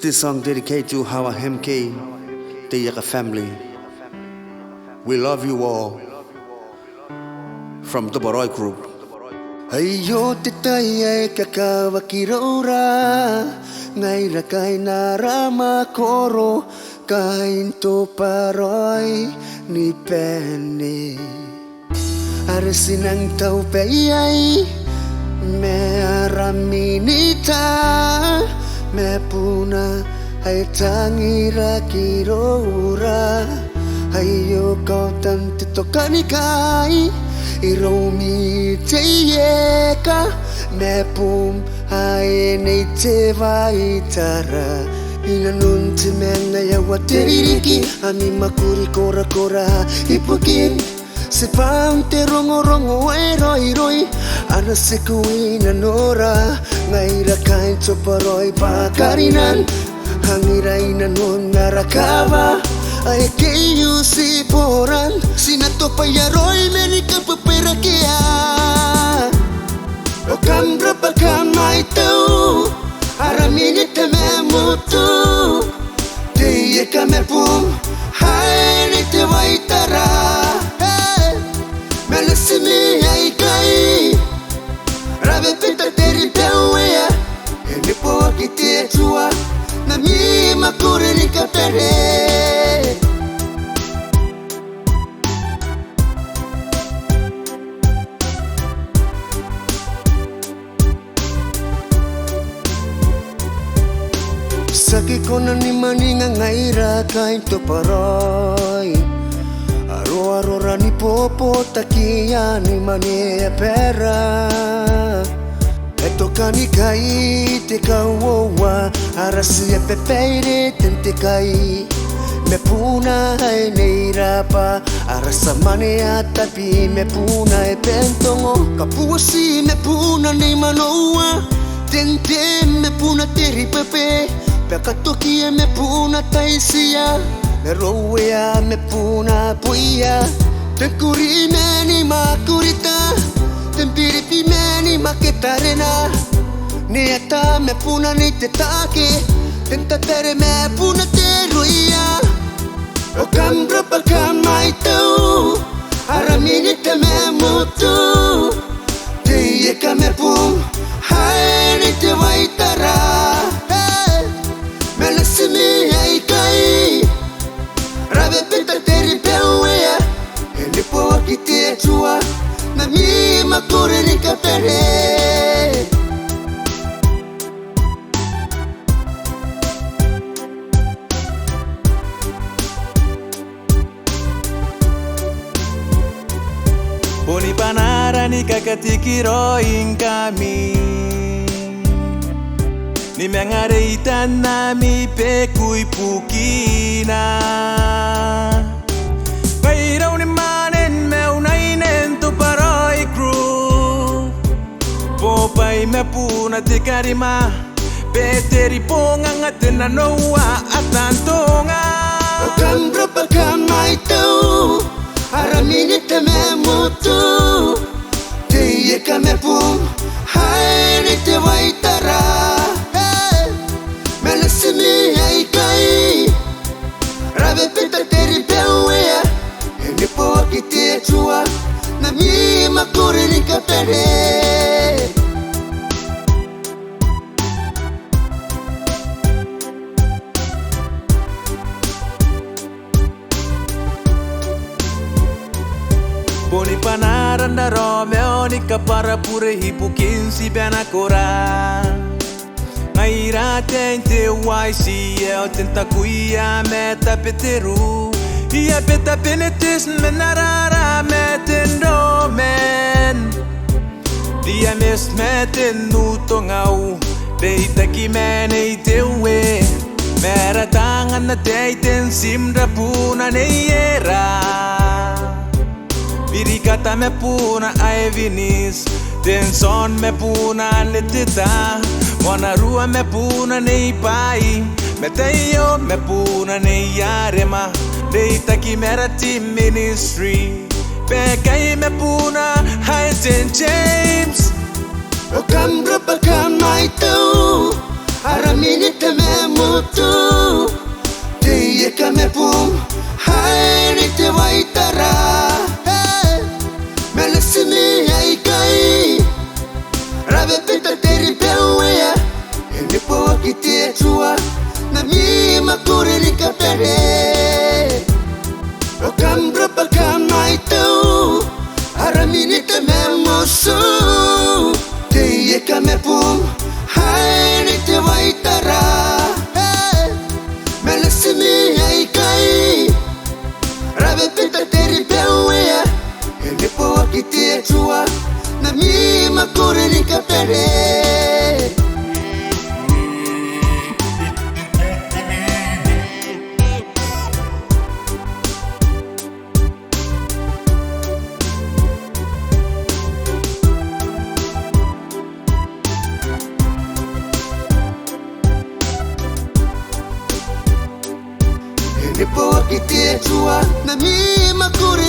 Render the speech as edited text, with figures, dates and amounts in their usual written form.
This song dedicated to Hawa MK, the Yaka family. We love you all. From the Baroy Group. Ayo titay kakawakiraura ngay rakay narama koro kain to paroy ni Penny. Arasinang tau payay me araminita me puna ay tangira kirora. Ayo kau tantito kanikai Iromi teyeka me pum hai nei te vai tara ina nun te mena ya wateriki ani makuri kora kora ipukin se pang te rongo rongo roi roi ana se kuina nora ngaira kain toparoi pakarinan hangira ina nun narakava ay kayo si poran sinato payaroi menika paperakia o kambra pakamay tau aramini teme mutu tiye kame pum hai ni te waitara melasimi ay kai rabe pita teri tawea ene po akite tua na mi makure ni kapere. Saki kona ni maninga ngaira kain to paroy aro aro rani popo takia ni mane pera eto kani kai te kawowa arasi pepeire tente kai me puna e neirapa arasa mane atapi me puna e pentongo kapuasi me puna ni manoa tente me puna teri pepe Pekatokia me puna taisia me roea me puna puia tenkuri meni makurita tempiripi meni maketarena niata me puna ni te take tentatere me puna te roia o kambra pakamai tau aramini te me mutu te eka me pum hai ni te waitara Melasimi ay kai rabe pita teri pewea ene po akite tua na mi makore ni kapere. Boni panara ni kakatikiro kami Ni mengareita nami pekui pukina Pairau ni manen meu nainen tu paroi crew Popai me puna te karima Peteri ponga ngatena noa atantonga O kambra pakamai tau aramini te me mutu te eka me pum hai ni te waitara Melasimi ay kai rabe pita teri pewea ene po akite tua na mi makore ni kapere. Boni panaran da Romeo ni kapara pure hipukin si benakora Ngaira tente YCL tenta kuia meta peteru Ia peta penetis menarara metendo men Dia mes meten nutongau Deita ki mene tewe Mera tangan na teiten simra puna neyera Birikata me puna ai vinis Tenson me puna netita Mona rua me puna nei pai Meteio me puna nei yarema Deita ki mera team ministry Pekai me puna hai St. James O kambra pakamai tau aramini te me mutu Te kame pum hai ni te waitara Melasimi ai kai Rabe pita teri pewea Ene po akite tua Na mi makure ni kapere Okam berapa kamai tu Aramini te memosu Te kame pum hai ni te waitara Melasimi ai kai Rabe pita teri pewea Ene po akite tua Na mi makure ni kapere Ene po akite tua Na mi makure